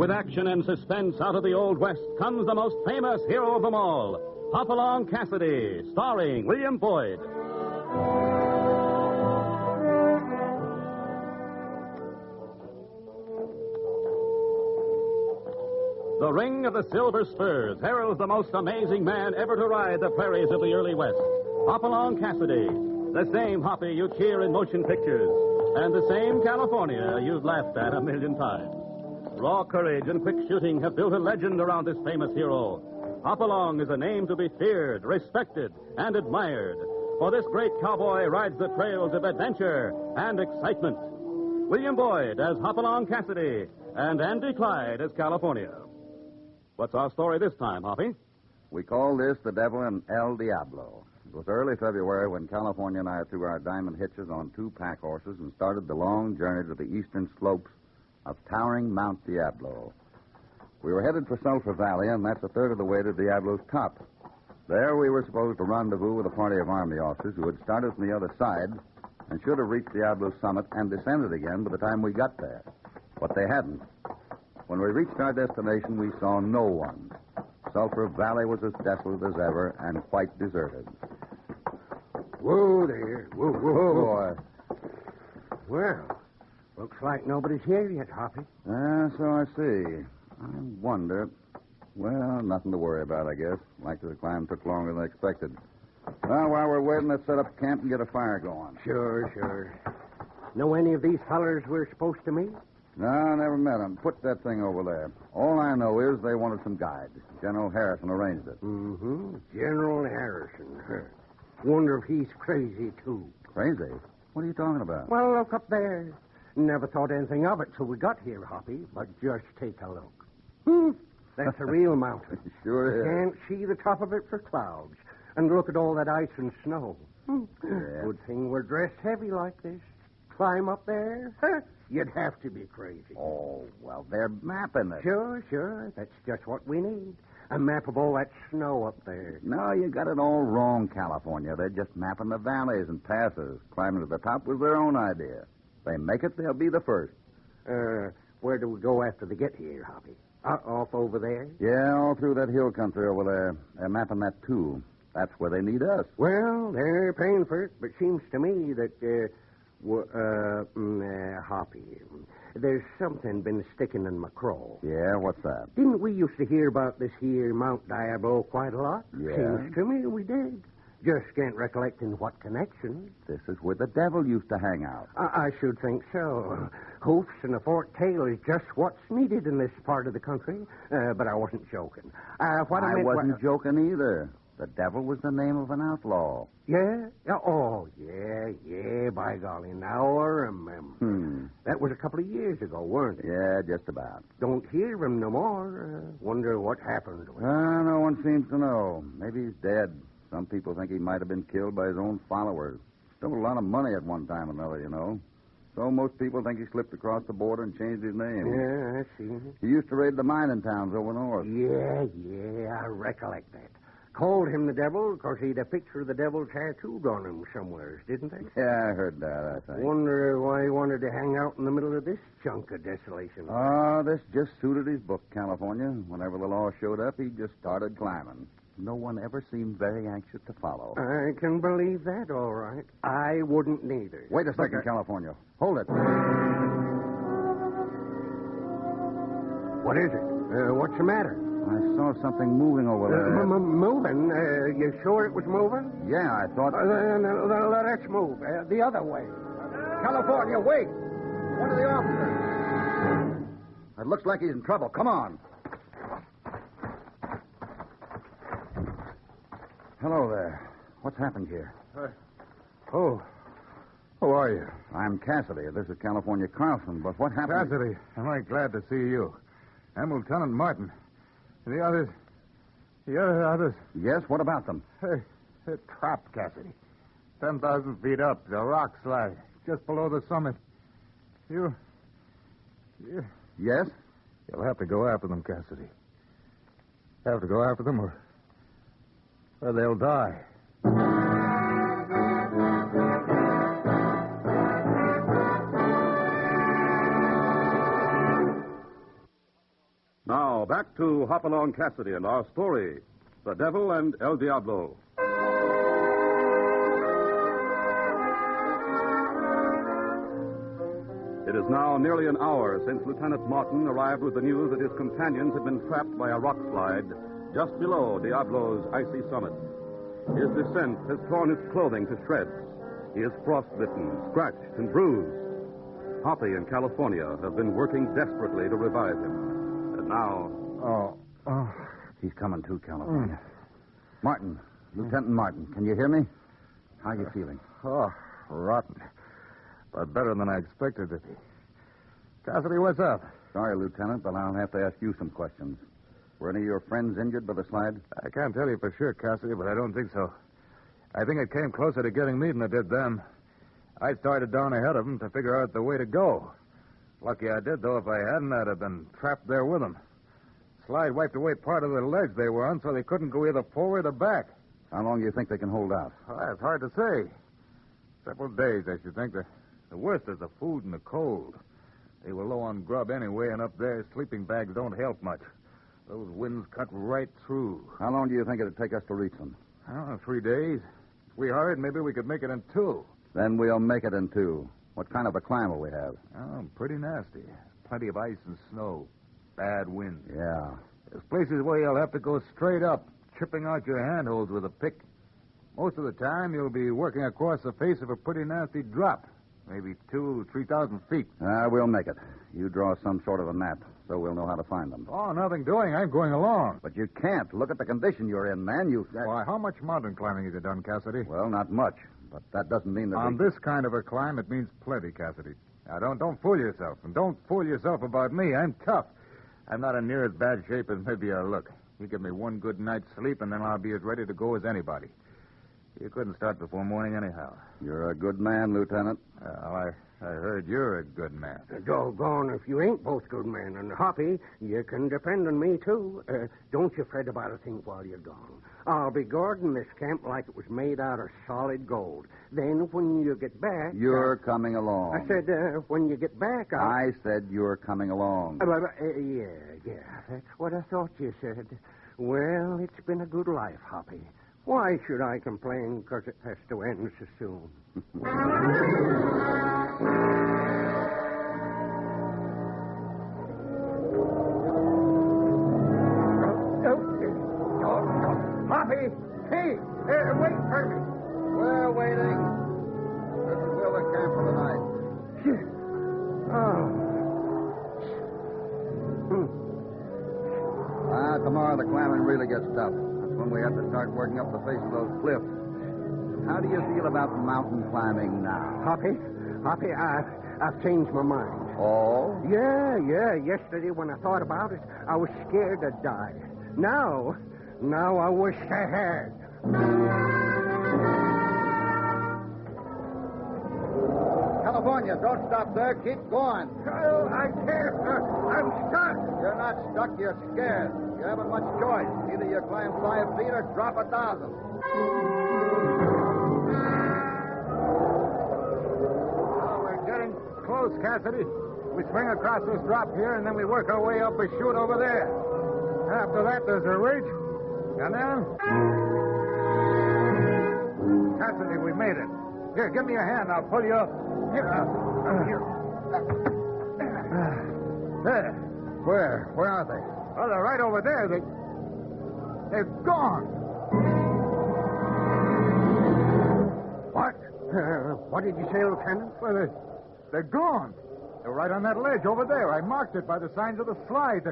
With action and suspense out of the Old West comes the most famous hero of them all, Hopelong Cassidy, starring William Boyd. The ring of the Silver Spurs heralds the most amazing man ever to ride the prairies of the early West, Hopelong Cassidy, the same Hoppy you cheer in motion pictures, and the same California you've laughed at a million times. Raw courage and quick shooting have built a legend around this famous hero. Hopalong is a name to be feared, respected, and admired, for this great cowboy rides the trails of adventure and excitement. William Boyd as Hopalong Cassidy, and Andy Clyde as California. What's our story this time, Hoppy? We call this the Devil and El Diablo. It was early February when California and I threw our diamond hitches on 2 pack horses and started the long journey to the eastern slopes of towering Mount Diablo. We were headed for Sulphur Valley, and that's a third of the way to Diablo's top. There we were supposed to rendezvous with a party of Army officers who had started from the other side and should have reached Diablo's summit and descended again by the time we got there. But they hadn't. When we reached our destination, we saw no one. Sulphur Valley was as desolate as ever and quite deserted. Whoa there. Whoa, whoa. Boy. Well, looks like nobody's here yet, Hoppy. So I see. I wonder. Well, nothing to worry about, I guess. Likely the climb took longer than expected. Well, while we're waiting, let's set up camp and get a fire going. Sure. Know any of these fellers we're supposed to meet? No, I never met them. Put that thing over there. All I know is they wanted some guide. General Harrison arranged it. Mm-hmm. General Harrison. Wonder if he's crazy, too. Crazy? What are you talking about? Well, look up there. Never thought anything of it till we got here, Hoppy. But just take a look. That's a real mountain. Sure is. Can't see the top of it for clouds. And look at all that ice and snow. Yeah. Good thing we're dressed heavy like this. Climb up there? You'd have to be crazy. Oh, well, they're mapping it. Sure. That's just what we need. A map of all that snow up there. No, you got it all wrong, California. They're just mapping the valleys and passes. Climbing to the top was their own idea. If they make it, they'll be the first. Where do we go after they get here, Hoppy? Off over there? Yeah, all through that hill country over there. They're mapping that, too. That's where they need us. Well, they're paying for it, but seems to me that, Hoppy, there's something been sticking in my craw. Yeah, what's that? Didn't we used to hear about this here Mount Diablo quite a lot? Yeah. Seems to me we did. Just can't recollect in what connection. This is where the devil used to hang out. I should think so. Hoofs and a forked tail is just what's needed in this part of the country. But I wasn't joking. What I meant wasn't joking either. The devil was the name of an outlaw. Yeah? Oh, yeah, by golly. Now I remember. That was a couple of years ago, weren't it? Yeah, just about. Don't hear of him no more. Wonder what happened to him. No one seems to know. Maybe he's dead. Some people think he might have been killed by his own followers. Stole a lot of money at one time or another, you know. So most people think he slipped across the border and changed his name. Yeah, I see. He used to raid the mining towns over north. Yeah, I recollect that. Called him the devil because he'd a picture of the devil tattooed on him somewhere, didn't they? Yeah, I heard that, I think. Wonder why he wanted to hang out in the middle of this chunk of desolation. Oh, this just suited his book, California. Whenever the law showed up, he just started climbing. No one ever seemed very anxious to follow. I can believe that, all right. I wouldn't neither. Wait a second, California. Hold it. What is it? What's the matter? I saw something moving over there. Moving? You sure it was moving? Yeah, I thought... Then let's move. The other way. California, wait. One of the officers. It looks like he's in trouble. Come on. Hello there. What's happened here? Who are you? I'm Cassidy. This is California Carlson. But what happened... Cassidy. I'm right glad to see you. I'm Lieutenant Martin. The others... Yes, what about them? They're trapped, Cassidy. 10,000 feet up, the rock slide, just below the summit. You... Yes? You'll have to go after them, Cassidy. Have to go after them or they'll die. Back to Hopalong Cassidy and our story, The Devil and El Diablo. It is now nearly an hour since Lieutenant Martin arrived with the news that his companions had been trapped by a rock slide just below Diablo's icy summit. His descent has torn his clothing to shreds. He is frostbitten, scratched, and bruised. Hoppy in California have been working desperately to revive him. And now... Oh. He's coming to, California. Martin, Lieutenant Martin, can you hear me? How are you feeling? Oh, rotten. But better than I expected to be. Cassidy, what's up? Sorry, Lieutenant, but I'll have to ask you some questions. Were any of your friends injured by the slide? I can't tell you for sure, Cassidy, but I don't think so. I think it came closer to getting me than it did them. I started down ahead of them to figure out the way to go. Lucky I did, though. If I hadn't, I'd have been trapped there with them. Slide wiped away part of the ledge they were on, so they couldn't go either forward or back. How long do you think they can hold out? Well, it's hard to say. Several days, I should think. The worst is the food and the cold. They were low on grub anyway, and up there, sleeping bags don't help much. Those winds cut right through. How long do you think it'd take us to reach them? I don't know, 3 days. If we hurried, maybe we could make it in 2. Then we'll make it in 2. What kind of a climb will we have? Oh, pretty nasty. Plenty of ice and snow. Bad wind. Yeah. There's places where you'll have to go straight up, chipping out your handholds with a pick. Most of the time, you'll be working across the face of a pretty nasty drop. Maybe 2,000 to 3,000 feet. We'll make it. You draw some sort of a map, so we'll know how to find them. Oh, nothing doing. I'm going along. But you can't. Look at the condition you're in, man. Why, how much mountain climbing have you done, Cassidy? Well, not much. But that doesn't mean that... On this kind of a climb, it means plenty, Cassidy. Now, don't fool yourself. And don't fool yourself about me. I'm tough. I'm not in near as bad shape as maybe I look. You give me one good night's sleep, and then I'll be as ready to go as anybody. You couldn't start before morning anyhow. You're a good man, Lieutenant. Well, I heard you're a good man. Doggone if you ain't both good men. And, Hoppy, you can depend on me, too. Don't you fret about a thing while you're gone. I'll be guarding this camp like it was made out of solid gold. Then when you get back... You're coming along. I said, when you get back, I said you're coming along. Yeah, that's what I thought you said. Well, it's been a good life, Hoppy. Why should I complain because it has to end so soon? Hoppy! Hey! Wait for me! We're waiting. This is where we camp for the night. Tomorrow the climbing really gets tough. That's when we have to start working up the face of those cliffs. How do you feel about mountain climbing now? Hoppy, I've changed my mind. Oh? Yeah. Yesterday when I thought about it, I was scared to die. Now I wish I had. California, don't stop there. Keep going. Oh, I can't. I'm stuck. You're not stuck. You're scared. You haven't much choice. Either you climb 5 feet or drop 1,000. Well, we're getting close, Cassidy. We swing across this drop here, and then we work our way up a chute over there. After that, there's a ridge. And then... Cassidy, we made it. Here, give me a hand. I'll pull you up. Here. There. Where? Where are they? Oh, they're right over there. They're gone. What? What did you say, Lieutenant? Well, they're gone. They're right on that ledge over there. I marked it by the signs of the slide.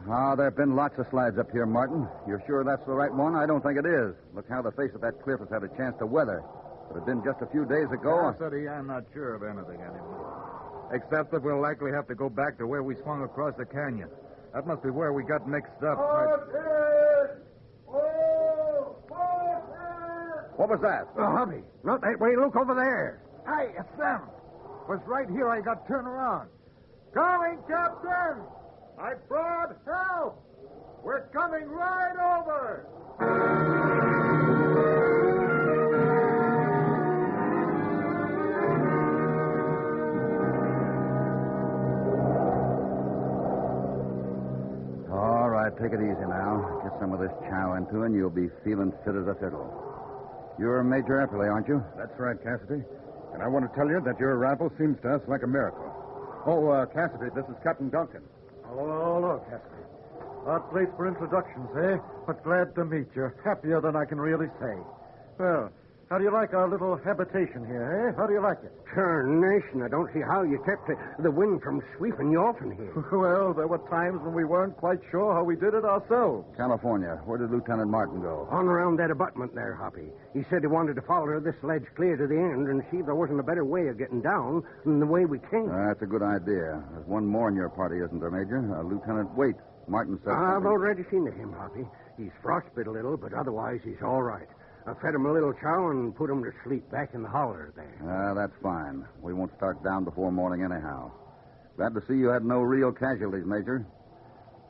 Oh, there have been lots of slides up here, Martin. You're sure that's the right one? I don't think it is. Look how the face of that cliff has had a chance to weather. It had been just a few days ago. Cassidy, I'm not sure of anything anymore. Except that we'll likely have to go back to where we swung across the canyon. That must be where we got mixed up. What was that? Hoppy, not that way. Look over there. Hey, it's them. It was right here I got turned around. Coming, Captain! I brought help! We're coming right over! take it easy now. Get some of this chow into you, and you'll be feeling fit as a fiddle. You're Major Epperly, aren't you? That's right, Cassidy. And I want to tell you that your arrival seems to us like a miracle. Oh, Cassidy, this is Captain Duncan. Hello, Cassidy. Not late for introductions, eh? But glad to meet you. Happier than I can really say. Well, how do you like our little habitation here, eh? How do you like it? Tarnation, I don't see how you kept the wind from sweeping you off in here. Well, there were times when we weren't quite sure how we did it ourselves. California. Where did Lieutenant Martin go? On around that abutment there, Hoppy. He said he wanted to follow this ledge clear to the end and see if there wasn't a better way of getting down than the way we came. That's a good idea. There's one more in your party, isn't there, Major? Lieutenant Waite. Martin said I've something. already seen him, Hoppy. He's frostbit a little, but otherwise he's all right. I fed him a little chow and put him to sleep back in the holler there. That's fine. We won't start down before morning anyhow. Glad to see you had no real casualties, Major.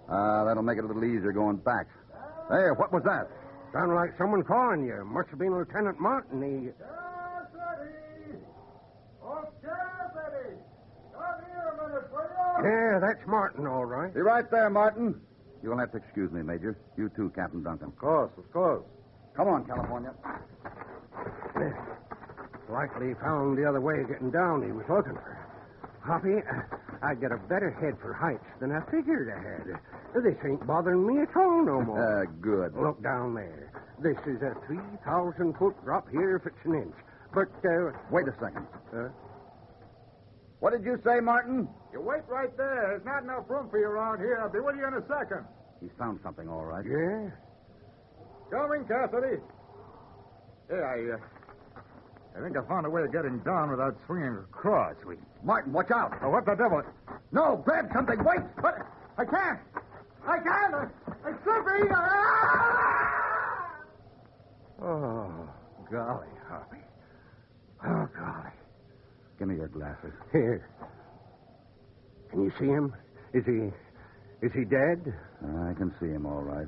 That'll make it a little easier going back. Hey, what was that? Sounded like someone calling you. Must have been Lieutenant Martin. Cassidy! Oh, Cassidy! Come here a minute, will you? Yeah, that's Martin, all right. Be right there, Martin. You'll have to excuse me, Major. You too, Captain Duncan. Of course. Come on, California. Likely he found the other way of getting down he was looking for. Hoppy, I get a better head for heights than I figured I had. This ain't bothering me at all no more. Good. Look down there. This is a 3,000-foot drop here if it's an inch. But, Wait a second. What did you say, Martin? You wait right there. There's not enough room for you around here. I'll be with you in a second. He's found something, all right. Yeah? Coming, Cassidy. Hey, I think I found a way of getting down without swinging across. Martin, watch out. Oh, what the devil? No, grab something. Wait. What? I can't. I'm slipping. Oh, golly, Hoppy. Oh, golly. Give me your glasses. Here. Can you see him? Is he dead? I can see him all right.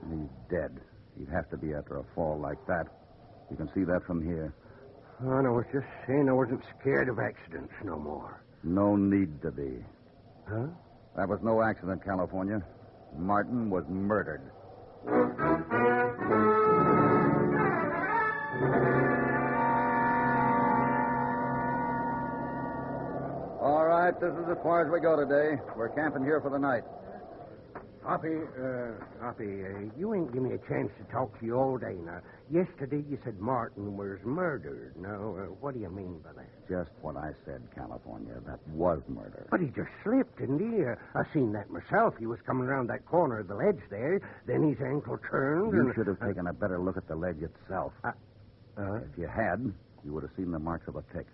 And he's dead. He'd have to be after a fall like that. You can see that from here. Oh, I was just saying I wasn't scared of accidents no more. No need to be. Huh? That was no accident, California. Martin was murdered. All right, this is as far as we go today. We're camping here for the night. Hoppy, you ain't give me a chance to talk to you all day now. Yesterday you said Martin was murdered. Now, what do you mean by that? Just what I said, California. That was murder. But he just slipped, didn't he? I seen that myself. He was coming around that corner of the ledge there. Then his ankle turned. You should have taken a better look at the ledge itself. If you had, you would have seen the marks of a pick.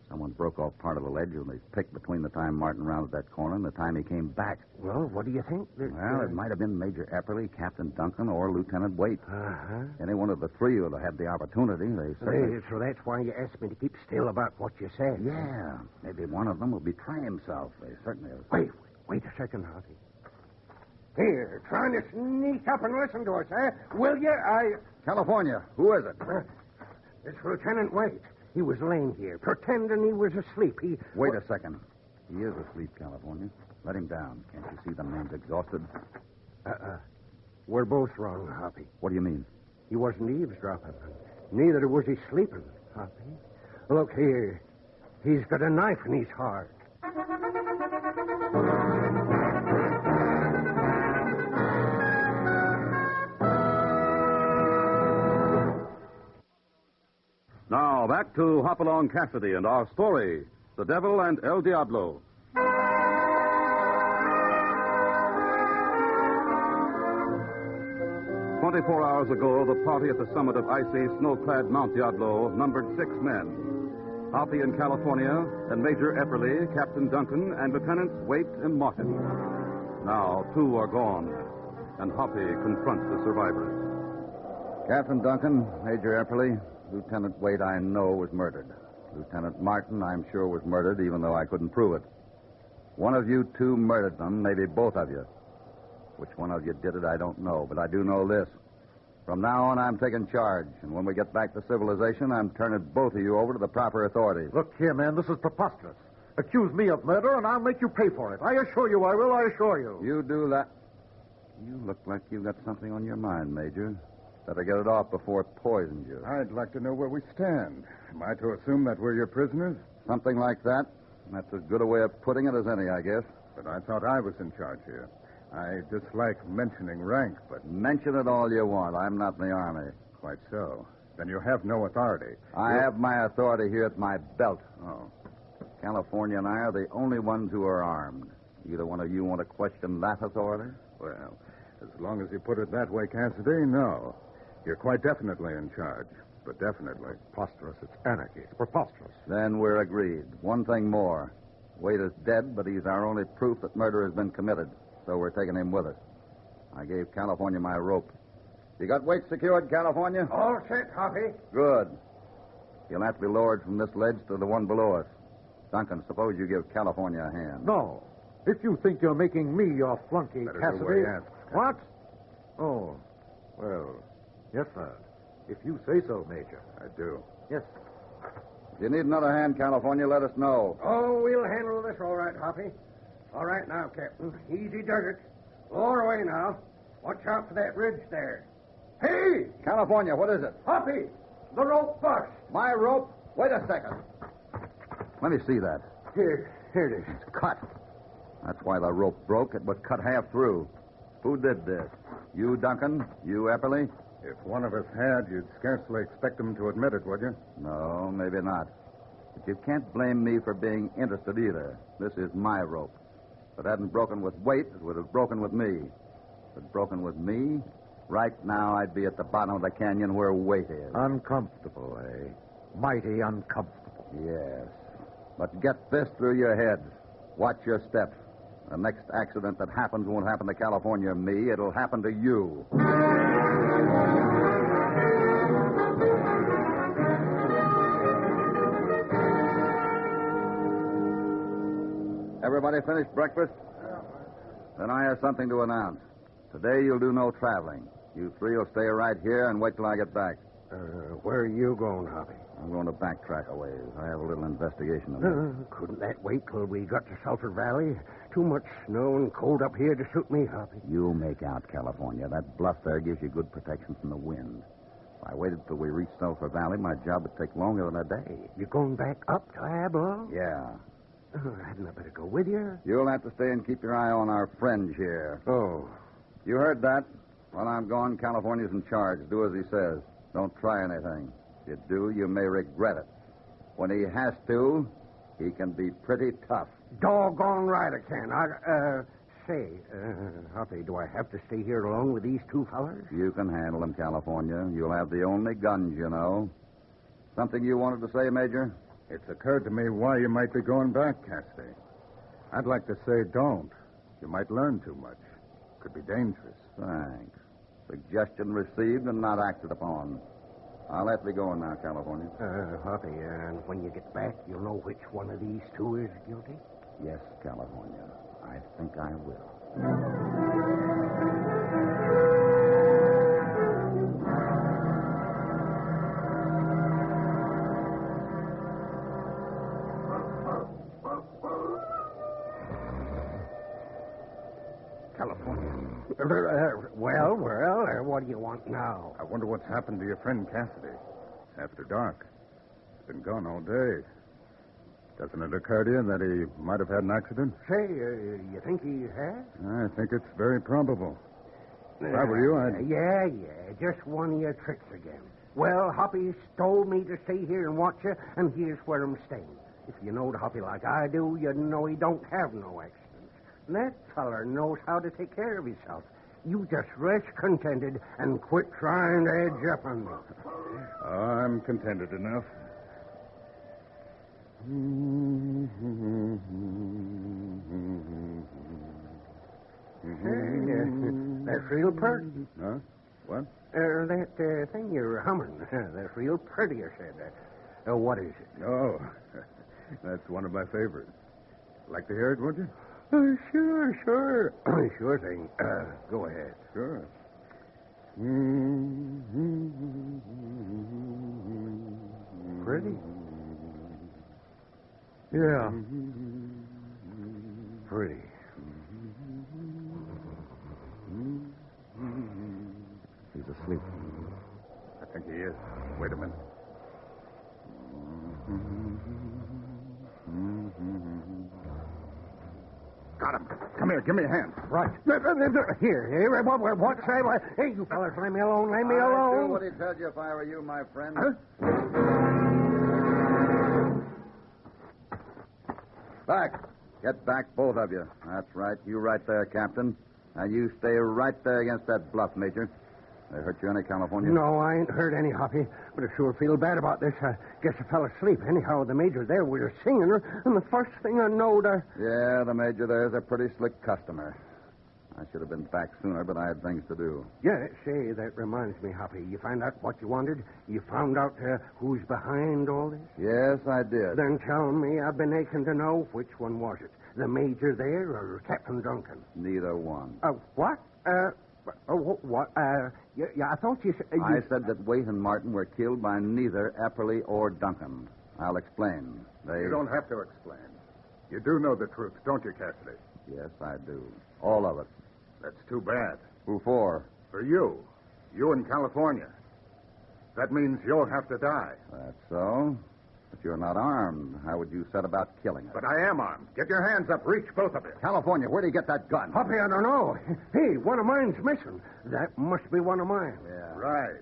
Someone broke off part of the ledge and they picked between the time Martin rounded that corner and the time he came back. Well, what do you think? Well, it might have been Major Epperly, Captain Duncan, or Lieutenant Waite. Any one of the three would have had the opportunity. So that's why you asked me to keep still about what you said. Yeah. Maybe one of them will betray himself. They certainly have. Wait a second, Hoppy. Here, trying to sneak up and listen to us, eh? Will you? California, who is it? It's Lieutenant Waite. He was laying here, pretending he was asleep. Wait a second. He is asleep, California. Let him down. Can't you see the man's exhausted? We're both wrong, Hoppy. What do you mean? He wasn't eavesdropping. Neither was he sleeping, Hoppy. Look here. He's got a knife in his heart. Now, back to Hopalong Cassidy and our story, The Devil and El Diablo. "24 hours ago, the party at the summit of icy, snow-clad Mount Diablo numbered 6 men. Hoppy in California, and Major Epperly, Captain Duncan, and Lieutenants Waite and Martin. Now, 2 are gone, and Hoppy confronts the survivors. Captain Duncan, Major Epperly, Lieutenant Waite, I know, was murdered. Lieutenant Martin, I'm sure, was murdered, even though I couldn't prove it. One of you 2 murdered them, maybe both of you. Which one of you did it, I don't know, but I do know this. From now on, I'm taking charge, and when we get back to civilization, I'm turning both of you over to the proper authorities. Look here, man, this is preposterous. Accuse me of murder, and I'll make you pay for it. I assure you I will, I assure you. You do that. You look like you've got something on your mind, Major. Better get it off before it poisons you. I'd like to know where we stand. Am I to assume that we're your prisoners? Something like that. That's as good a way of putting it as any, I guess. But I thought I was in charge here. I dislike mentioning rank, but... Mention it all you want. I'm not in the Army. Quite so. Then you have no authority. I have my authority here at my belt. Oh. California and I are the only ones who are armed. Either one of you want to question that authority? Well, as long as you put it that way, Cassidy, no. You're quite definitely in charge. But definitely. Preposterous. It's anarchy. It's preposterous. Then we're agreed. One thing more. Wade is dead, but he's our only proof that murder has been committed. So we're taking him with us. I gave California my rope. You got Wade secured, California? All set, Hoppy. Good. He'll have to be lowered from this ledge to the one below us. Duncan, suppose you give California a hand. No. If you think you're making me your flunky, That is Cassidy... the way he asks. What? Oh. Well, yes, sir. If you say so, Major. I do. Yes. If you need another hand, California, let us know. Oh, we'll handle this all right, Hoppy. All right now, Captain. Easy does it. Lower away now. Watch out for that ridge there. Hey! California, what is it? Hoppy! The rope bust. My rope? Wait a second. Let me see that. Here it is. It's cut. That's why the rope broke. It was cut half through. Who did this? You, Duncan? You, Epperly? If one of us had, you'd scarcely expect him to admit it, would you? No, maybe not. But you can't blame me for being interested either. This is my rope. If it hadn't broken with weight, it would have broken with me. If it had broken with me, right now I'd be at the bottom of the canyon where weight is. Uncomfortable, eh? Mighty uncomfortable. Yes. But get this through your heads. Watch your steps. The next accident that happens won't happen to California or me. It'll happen to you. Everybody finished breakfast? Then I have something to announce. Today you'll do no traveling. You three will stay right here and wait till I get back. Where are you going, Hoppy? I'm going to backtrack a ways. I have a little investigation to make. Couldn't that wait till we got to Sulphur Valley? Too much snow and cold up here to suit me, Hoppy. You'll make out, California. That bluff there gives you good protection from the wind. If I waited till we reached Sulphur Valley, my job would take longer than a day. You going back up to Hopelong? Yeah. Hadn't I better go with you? You'll have to stay and keep your eye on our friend here. Oh. You heard that? While I'm gone, California's in charge. Do as he says. Don't try anything. If you do, you may regret it. When he has to, he can be pretty tough. Doggone right I can. Hoppy, do I have to stay here alone with these two fellers? You can handle them, California. You'll have the only guns, you know. Something you wanted to say, Major? It's occurred to me why you might be going back, Cassidy. I'd like to say don't. You might learn too much. Could be dangerous. Thanks. Suggestion received and not acted upon. I'll let me go now, California. Hoppy, and when you get back, you'll know which one of these two is guilty? Yes, California. I think I will. California. What do you want now? I wonder what's happened to your friend Cassidy. It's after dark. He's been gone all day. Doesn't it occur to you that he might have had an accident? Say, you think he has? I think it's very probable. If I were you, I'd... Yeah, just one of your tricks again. Well, Hoppy told me to stay here and watch you, and here's where I'm staying. If you knowed Hoppy like I do, you'd know he don't have no accidents. And that feller knows how to take care of himself. You just rest contented and quit trying to edge up on me. I'm contented enough. That's real pert. Huh? What? That thing you're humming. That's real pretty, I said. What is it? Oh, that's one of my favorites. Like to hear it, would you? Sure. Sure thing. Go ahead. Sure. Pretty? Yeah. Pretty. asleep. I think he is. Wait a minute. Got him. Come here. Give me a hand. Right. Here. What say? Hey, you fellas, let me alone. Let me I'd do alone. what he tells you if I were you, my friend. Huh? Back. Get back, both of you. That's right. You right there, Captain. Now you stay right there against that bluff, Major. They hurt you any, California? No, I ain't hurt any, Hoppy. But I sure feel bad about this. I guess I fell asleep. Anyhow, the major there was singing her, and the first thing I knowed, Yeah, the Major there's a pretty slick customer. I should have been back sooner, but I had things to do. Yeah, say, that reminds me, Hoppy. You found out what you wanted? You found out who's behind all this? Yes, I did. Then tell me. I've been aching to know which one was it. The major there or Captain Duncan? Neither one. What? What? Yeah, I thought you said... I said that Waite and Martin were killed by neither Epperly or Duncan. I'll explain. You don't have to explain. You do know the truth, don't you, Cassidy? Yes, I do. All of it. That's too bad. Who for? For you. You in California. That means you'll have to die. That's so. But you're not armed. How would you set about killing us? But I am armed. Get your hands up. Reach, both of you. California, where do you get that gun? Hoppy, I don't know. Hey, one of mine's missing. That must be one of mine. Yeah. Right.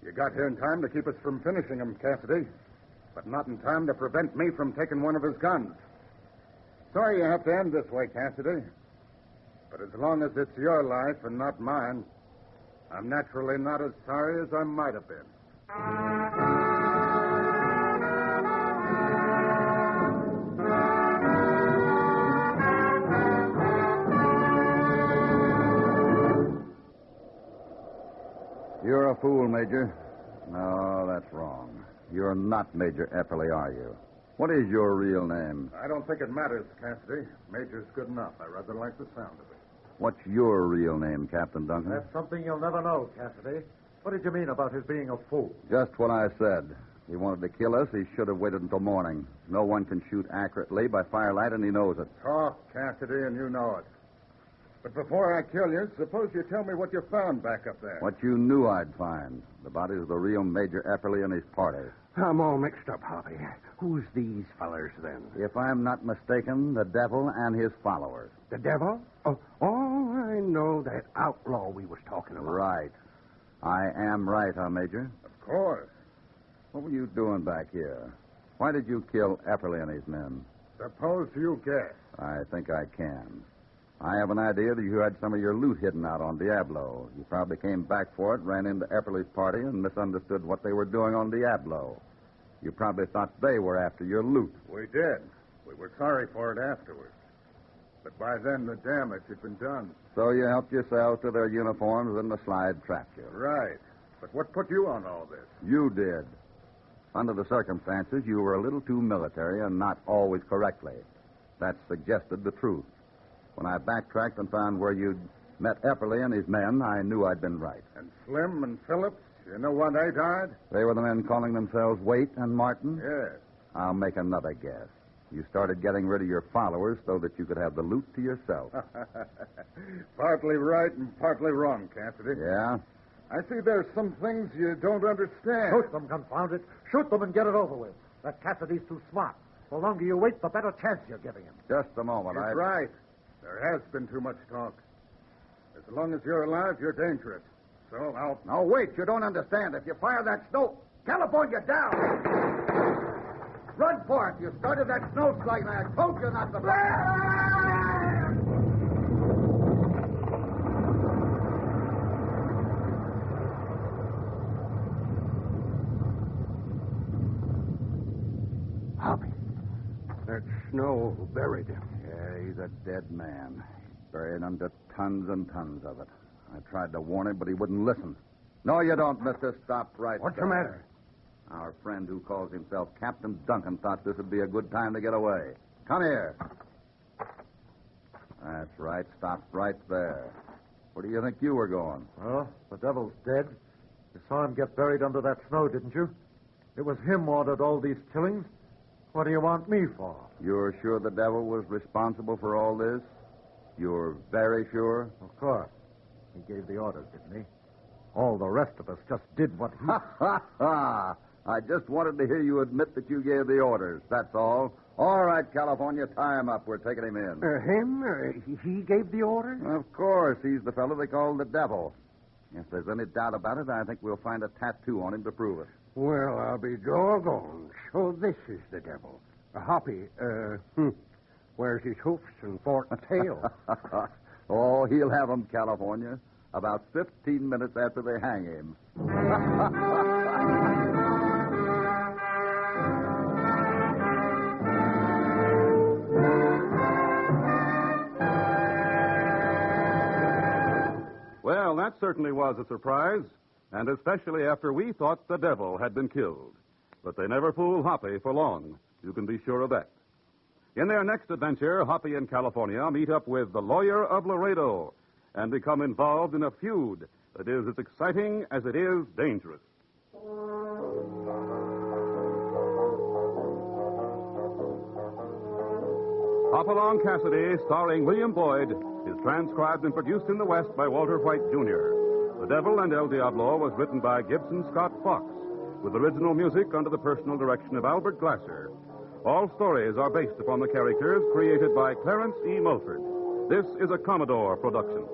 You got here in time to keep us from finishing him, Cassidy. But not in time to prevent me from taking one of his guns. Sorry you have to end this way, Cassidy. But as long as it's your life and not mine, I'm naturally not as sorry as I might have been. You're a fool, Major. No, that's wrong. You're not Major Epperly, are you? What is your real name? I don't think it matters, Cassidy. Major's good enough. I rather like the sound of it. What's your real name, Captain Duncan? That's something you'll never know, Cassidy. What did you mean about his being a fool? Just what I said. He wanted to kill us. He should have waited until morning. No one can shoot accurately by firelight, and he knows it. Talk, Cassidy, and you know it. But before I kill you, suppose you tell me what you found back up there. What you knew I'd find. The bodies of the real Major Epperly and his party. I'm all mixed up, Hoppy. Who's these fellers, then? If I'm not mistaken, the devil and his followers. The devil? Oh, I know that outlaw we was talking about. Right. I am right, huh, Major? Of course. What were you doing back here? Why did you kill Epperly and his men? Suppose you guess. I think I can. I have an idea that you had some of your loot hidden out on Diablo. You probably came back for it, ran into Epperly's party, and misunderstood what they were doing on Diablo. You probably thought they were after your loot. We did. We were sorry for it afterwards. But by then, the damage had been done. So you helped yourselves to their uniforms, and the slide trapped you. Right. But what put you on all this? You did. Under the circumstances, you were a little too military and not always correctly. That suggested the truth. When I backtracked and found where you'd met Epperly and his men, I knew I'd been right. And Slim and Phillips, you know why they died? They were the men calling themselves Waite and Martin? Yes. I'll make another guess. You started getting rid of your followers so that you could have the loot to yourself. Partly right and partly wrong, Cassidy. Yeah? I see there's some things you don't understand. Shoot them, confound it. Shoot them and get it over with. That Cassidy's too smart. The longer you wait, the better chance you're giving him. Just a moment. He's right. There has been too much talk. As long as you're alive, you're dangerous. So I'll... No, wait. You don't understand. If you fire that snow... California, down! Run for it. You started that snow slide, and I told you not to... Hoppy, that snow buried him. Yeah, he's a dead man. Buried under tons and tons of it. I tried to warn him, but he wouldn't listen. No, you don't, mister. Stop right What's there. the matter? Our friend who calls himself Captain Duncan thought this would be a good time to get away. Come here. That's right. Stop right there. Where do you think you were going? Well, the devil's dead. You saw him get buried under that snow, didn't you? It was him ordered all these killings. What do you want me for? You're sure the devil was responsible for all this? You're very sure? Of course. He gave the orders, didn't he? All the rest of us just did what he... Ha, ha, ha. I just wanted to hear you admit that you gave the orders, that's all. All right, California, tie him up. We're taking him in. Him? He gave the orders? Of course, he's the fellow they call the Devil. If there's any doubt about it, I think we'll find a tattoo on him to prove it. Well, I'll be doggone. So this is the Devil. Hoppy, where's his hoofs and forked tail? Oh, he'll have 'em, California. About 15 minutes after they hang him. Well, that certainly was a surprise, and especially after we thought the Devil had been killed. But they never fool Hoppy for long. You can be sure of that. In their next adventure, Hoppy and California meet up with the lawyer of Laredo and become involved in a feud that is as exciting as it is dangerous. Hopalong Cassidy, starring William Boyd, is transcribed and produced in the West by Walter White, Jr. The Devil and El Diablo was written by Gibson Scott Fox, with original music under the personal direction of Albert Glasser. All stories are based upon the characters created by Clarence E. Mulford. This is a Commodore production.